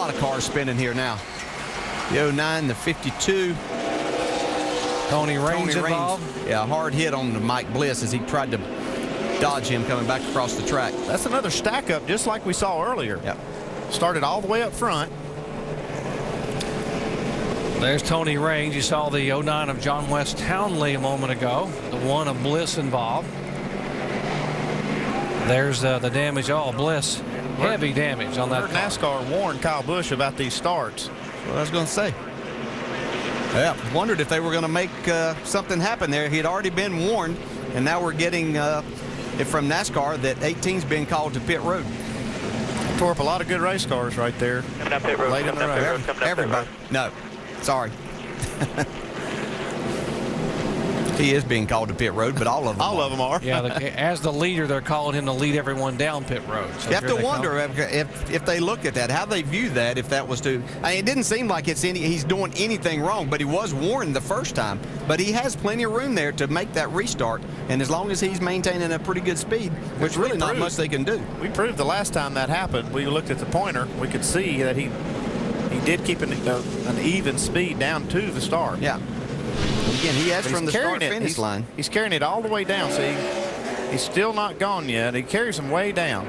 lot of cars spinning here now. The 09, the 52. Tony Raines involved. Yeah, hard hit on the Mike Bliss as he tried to dodge him coming back across the track. That's another stack up, just like we saw earlier. Yep. Started all the way up front. There's Tony Raines. You saw the 09 of John West Townley a moment ago. The 1 of Bliss involved. There's the damage. Oh, Bliss. Heavy damage on that car. NASCAR warned Kyle Busch about these starts. That's what I was going to say. Yeah, wondered if they were going to make something happen there. He had already been warned, and now we're getting it from NASCAR that 18's been called to pit road. Tore up a lot of good race cars right there. Coming up pit road. Late in the road. Everybody. No, sorry. He is being called to pit road, but all of them. All of them are. Yeah, as the leader, they're calling him to lead everyone down pit road. So you have to wonder if they look at that, how they view that. If that was to, I mean, it didn't seem like he's doing anything wrong, but he was warned the first time. But he has plenty of room there to make that restart, and as long as he's maintaining a pretty good speed, which really not much they can do. We proved the last time that happened. We looked at the pointer. We could see that he did keep an even speed down to the start. Yeah. Again, he has from the start-finish line. He's carrying it all the way down. See, he's still not gone yet. He carries him way down.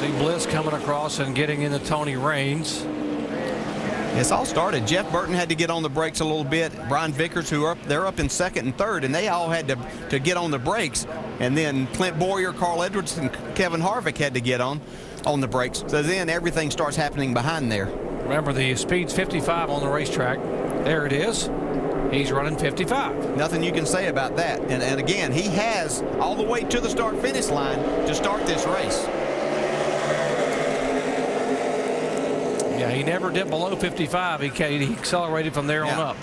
See Bliss coming across and getting into Tony Raines. It's all started. Jeff Burton had to get on the brakes a little bit. Brian Vickers, they're up in second and third, and they all had to get on the brakes. And then Clint Boyer, Carl Edwards, and Kevin Harvick had to get on the brakes. So then everything starts happening behind there. Remember, the speed's 55 on the racetrack. There it is. He's running 55. Nothing you can say about that. And again, he has all the way to the start-finish line to start this race. Yeah, he never dipped below 55. He accelerated from there on up.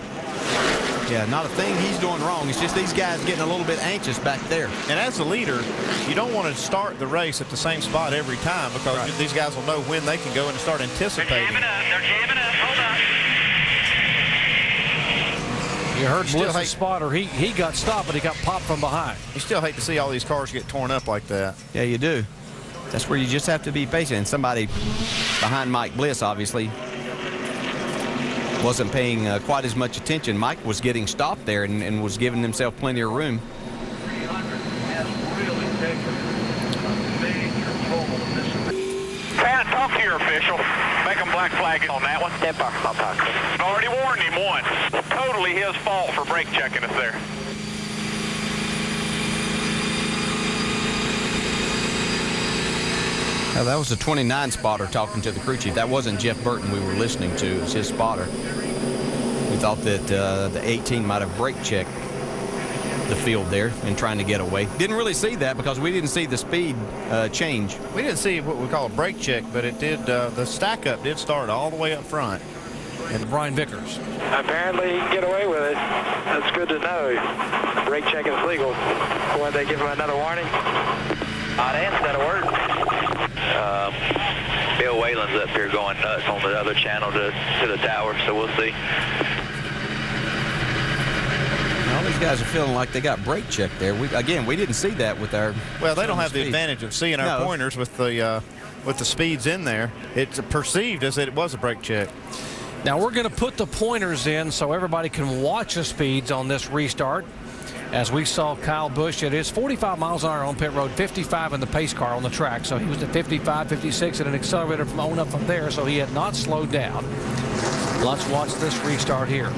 Yeah, not a thing he's doing wrong. It's just these guys getting a little bit anxious back there. And as a leader, you don't want to start the race at the same spot every time, because these guys will know when they can go and start anticipating. They're jamming up. Hold on. You heard Bliss's spotter. He got stopped, but he got popped from behind. You still hate to see all these cars get torn up like that. Yeah, you do. That's where you just have to be patient. And somebody behind Mike Bliss, obviously, wasn't paying quite as much attention. Mike was getting stopped there and was giving himself plenty of room. Pat, talk to your official. Make them black flag on that one. Already warned him once. Totally his fault for brake checking us there. Now, that was the 29 spotter talking to the crew chief. That wasn't Jeff Burton we were listening to. It was his spotter. We thought that the 18 might have brake checked the field there and trying to get away. Didn't really see that because we didn't see the speed change. We didn't see what we call a brake check, but it did. The stack up did start all the way up front. And Brian Vickers. Apparently he can get away with it. That's good to know. Brake check is legal. Why they give him another warning? Hot answer, that'll work. Bill Whalen's up here going nuts on the other channel to the tower, so we'll see. All these guys are feeling like they got brake checked there. We didn't see that with our. Well, they don't have the advantage of seeing our pointers with the speeds in there. It's perceived as that it was a brake check. Now we're going to put the pointers in so everybody can watch the speeds on this restart. As we saw Kyle Busch, it is 45 miles an hour on pit road, 55 in the pace car on the track. So he was at 55, 56, and an accelerator from on up from there. So he had not slowed down. Let's watch this restart here.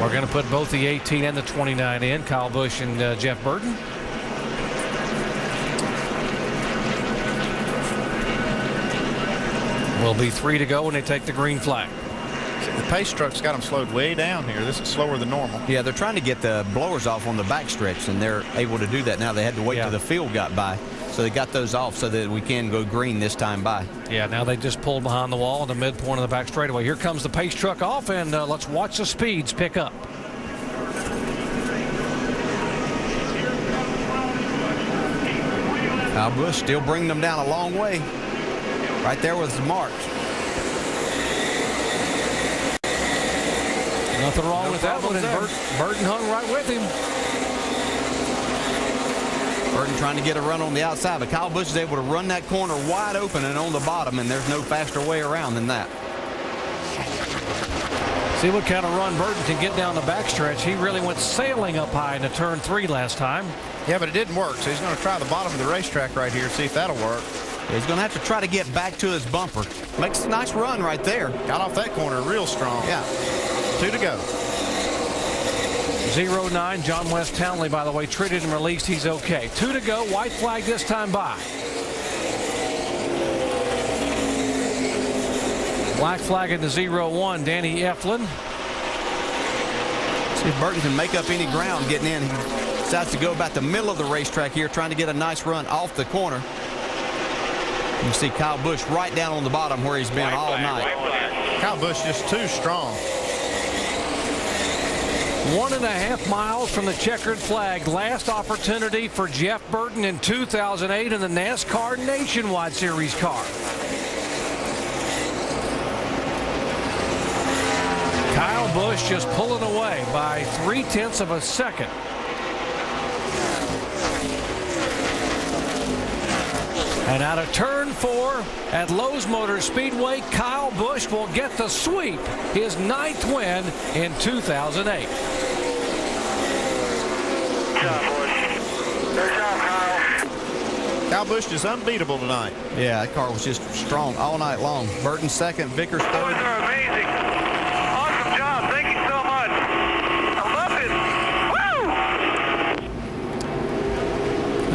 We're going to put both the 18 and the 29 in, Kyle Busch and Jeff Burton. Will be 3 to go when they take the green flag. The pace truck's got them slowed way down here. This is slower than normal. Yeah, they're trying to get the blowers off on the backstretch, and they're able to do that now. They had to wait till the field got by. So they got those off so that we can go green this time by. Yeah, now they just pulled behind the wall at the midpoint of the back straightaway. Here comes the pace truck off, and let's watch the speeds pick up. Kyle Busch still bringing them down a long way. Right there was the marks. Nothing wrong No with that one, and problems Burton hung right with him. Burton trying to get a run on the outside, but Kyle Busch is able to run that corner wide open and on the bottom, and there's no faster way around than that. See what kind of run Burton can get down the backstretch. He really went sailing up high into turn 3 last time. Yeah, but it didn't work, so he's going to try the bottom of the racetrack right here, see if that'll work. He's going to have to try to get back to his bumper. Makes a nice run right there. Got off that corner real strong. Yeah. 2 to go. 0-9. John West Townley, by the way, treated and released. He's okay. 2 to go. White flag this time by. Black flag in the 0-1. Danny Eflin. See if Burton can make up any ground getting in. He decides to go about the middle of the racetrack here, trying to get a nice run off the corner. You see Kyle Busch right down on the bottom where he's been all night. Kyle Busch just too strong. 1.5 miles from the checkered flag. Last opportunity for Jeff Burton in 2008 in the NASCAR Nationwide Series car. Kyle Busch just pulling away by 0.3 of a second. And out of turn 4 at Lowe's Motor Speedway, Kyle Busch will get the sweep, his 9th win in 2008. Good job, boys. Good job, Kyle. Kyle Busch is unbeatable tonight. Yeah, that car was just strong all night long. Burton second, Vickers Boys third. are amazing. Awesome job. Thank you so much. I love it.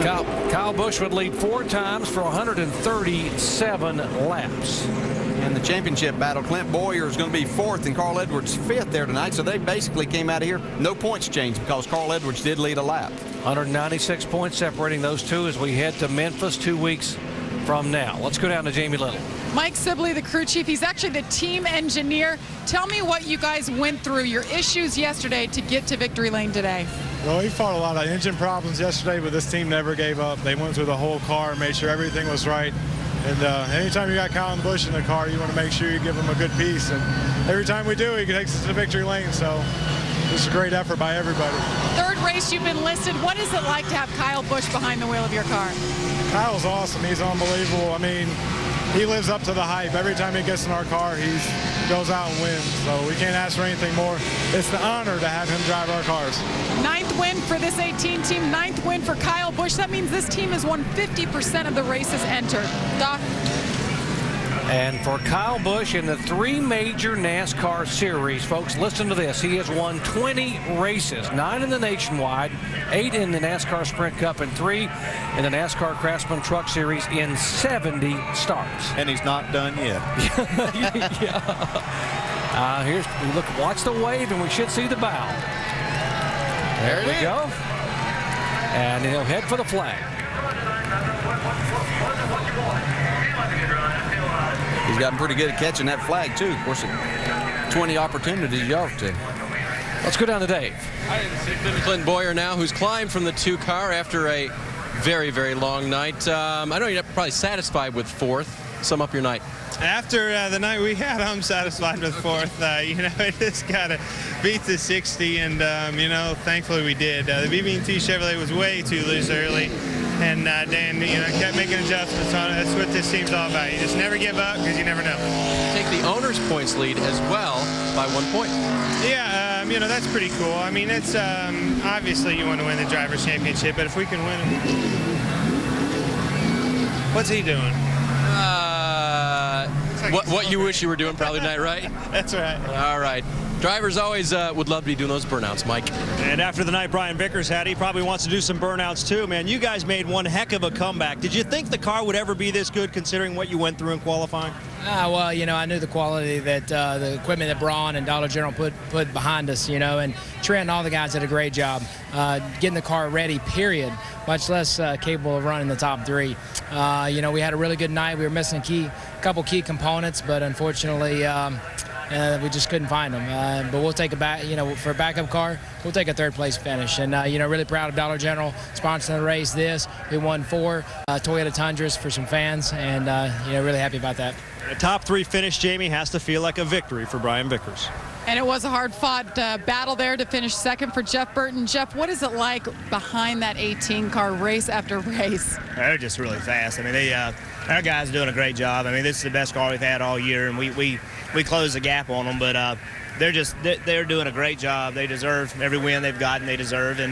Woo! Kyle Busch would lead 4 times for 137 laps. In the championship battle, Clint Boyer is going to be 4th and Carl Edwards 5th there tonight. So they basically came out of here no points changed because Carl Edwards did lead a lap. 196 points separating those two as we head to Memphis 2 weeks from now. Let's go down to Jamie Little. Mike Sibley, the crew chief, he's actually the team engineer. Tell me what you guys went through, your issues yesterday to get to victory lane today. Well, we fought a lot of engine problems yesterday, but this team never gave up. They went through the whole car, made sure everything was right. And anytime you got Kyle Busch in the car, you want to make sure you give him a good piece. And every time we do, he takes us to the victory lane. So it's a great effort by everybody. 3rd race you've been listed. What is it like to have Kyle Busch behind the wheel of your car? Kyle's awesome. He's unbelievable. I mean, he lives up to the hype. Every time he gets in our car, he goes out and wins. So we can't ask for anything more. It's the honor to have him drive our cars. 9th win for this 18 team, 9th win for Kyle Busch. That means this team has won 50% of the races entered. Doc? And for Kyle Busch in the 3 major NASCAR series, folks, listen to this. He has won 20 races, 9 in the Nationwide, 8 in the NASCAR Sprint Cup, and 3 in the NASCAR Craftsman Truck Series in 70 starts. And he's not done yet. Yeah. Here's look. Watch the wave, and we should see the bow. There we go. And he'll head for the flag. He's gotten pretty good at catching that flag, too. Of course, 20 opportunities you ought to. Let's go down to Dave. Clint Boyer now, who's climbed from the 2 car after a very, very long night. I know you're probably satisfied with 4th. Sum up your night. After the night we had, I'm satisfied with 4th. You know, it just got to beat the 60, and, you know, thankfully we did. The BB&T Chevrolet was way too loose early, and Dan, you know, kept making adjustments on it. That's what this team's all about. You just never give up because you never know. Take the owner's points lead as well by 1 point. Yeah, you know, that's pretty cool. I mean, it's obviously you want to win the Drivers' Championship, but if we can win it. What's he doing? What you wish you were doing probably tonight, right? That's right. All right. Drivers always would love to be doing those burnouts, Mike. And after the night Brian Vickers had, he probably wants to do some burnouts too, man. You guys made one heck of a comeback. Did you think the car would ever be this good considering what you went through in qualifying? Well, you know, I knew the quality that the equipment that Braun and Dollar General put behind us, you know, and Trent and all the guys did a great job getting the car ready, period, much less capable of running the top 3. You know, we had a really good night. We were missing a couple key components, but unfortunately we just couldn't find them. But we'll take a back, you know, for a backup car, we'll take a 3rd place finish. And, you know, really proud of Dollar General sponsoring the race. We won 4 Toyota Tundras for some fans, and, you know, really happy about that. A top 3 finish, Jamie, has to feel like a victory for Brian Vickers. And it was a hard-fought battle there to finish second for Jeff Burton. Jeff, what is it like behind that 18-car race after race? They're just really fast. I mean, our guys are doing a great job. I mean, this is the best car we've had all year, and we closed the gap on them. But they're doing a great job. They deserve every win they've gotten. They deserve, and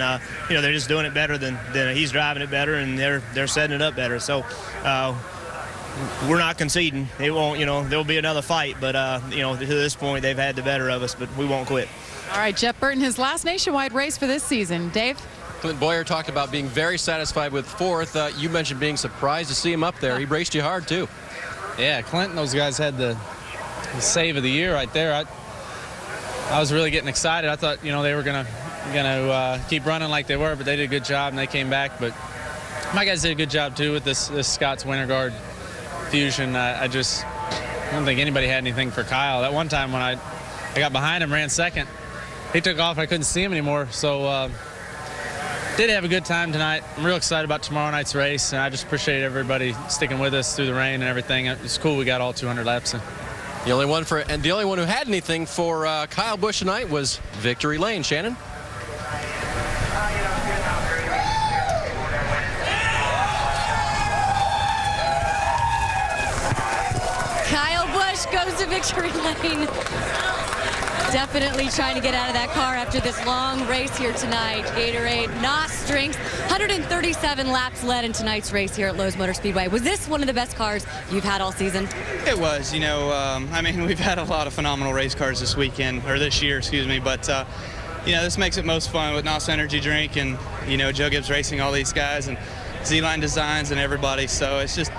they're just doing it better than he's driving it better, and they're setting it up better. So. We're not conceding. It won't, there'll be another fight, but, to this point, they've had the better of us, but we won't quit. All right, Jeff Burton, his last nationwide race for this season. Dave? Clint Boyer talked about being very satisfied with fourth. You mentioned being surprised to see him up there. He raced you hard, too. Yeah, Clint and those guys had the save of the year right there. I was really getting excited. I thought, they were gonna keep running like they were, but they did a good job, and they came back. But my guys did a good job, too, with this Scott's Winter Guard Fusion. I don't think anybody had anything for Kyle. That one time when I got behind him, ran second, he took off. I couldn't see him anymore. So did have a good time tonight. I'm real excited about tomorrow night's race, and I just appreciate everybody sticking with us through the rain and everything. It's cool we got all 200 laps in. The only one who had anything for Kyle Busch tonight was Victory Lane. Shannon? Goes to victory lane. Definitely trying to get out of that car after this long race here tonight. Gatorade, NOS strength, 137 laps led in tonight's race here at Lowe's Motor Speedway. Was this one of the best cars you've had all season? It was. We've had a lot of phenomenal race cars this year, excuse me. But, this makes it most fun with NOS Energy Drink and, Joe Gibbs Racing, all these guys, and Z-Line Designs and everybody. So it's just,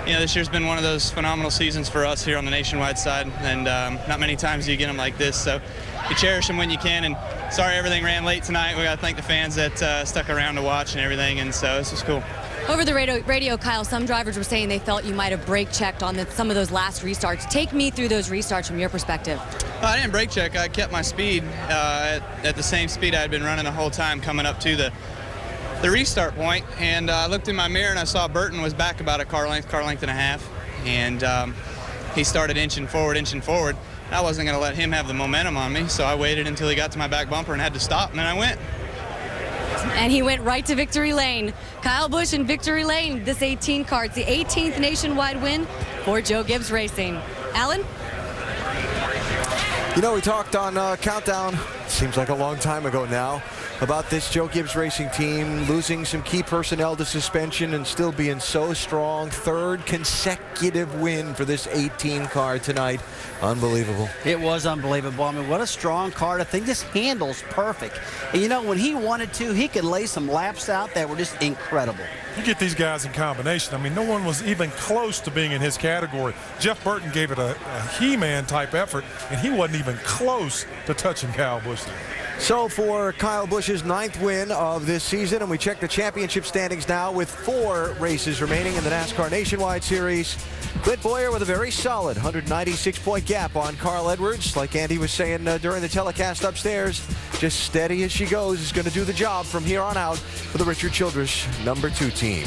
this year's been one of those phenomenal seasons for us here on the nationwide side, and not many times do you get them like this. So you cherish them when you can, and sorry everything ran late tonight. We got to thank the fans that stuck around to watch and everything, and so this was cool. Over the radio, Kyle, some drivers were saying they felt you might have brake checked on some of those last restarts. Take me through those restarts from your perspective. I didn't brake check. I kept my speed at the same speed I had been running the whole time coming up to the restart point, and I looked in my mirror and I saw Burton was back about a car length and a half, and he started inching forward. I wasn't going to let him have the momentum on me, so I waited until he got to my back bumper and had to stop, and then I went. And he went right to victory lane. Kyle Busch in victory lane, this 18 car. It's the 18th nationwide win for Joe Gibbs Racing. Alan? We talked on Countdown, seems like a long time ago now, about this Joe Gibbs Racing team losing some key personnel to suspension and still being so strong. Third consecutive win for this 18 car tonight. Unbelievable. It was unbelievable. I mean, what a strong car. The thing just handles perfect. And when he wanted to, he could lay some laps out that were just incredible. You get these guys in combination. I mean, no one was even close to being in his category. Jeff Burton gave it a He-Man type effort, and he wasn't even close to touching Kyle Busch there. So for Kyle Busch's 9th win of this season, and we check the championship standings now with 4 races remaining in the NASCAR Nationwide Series. Clint Boyer with a very solid 196-point gap on Carl Edwards. Like Andy was saying during the telecast upstairs, just steady as she goes is going to do the job from here on out for the Richard Childress #2 team.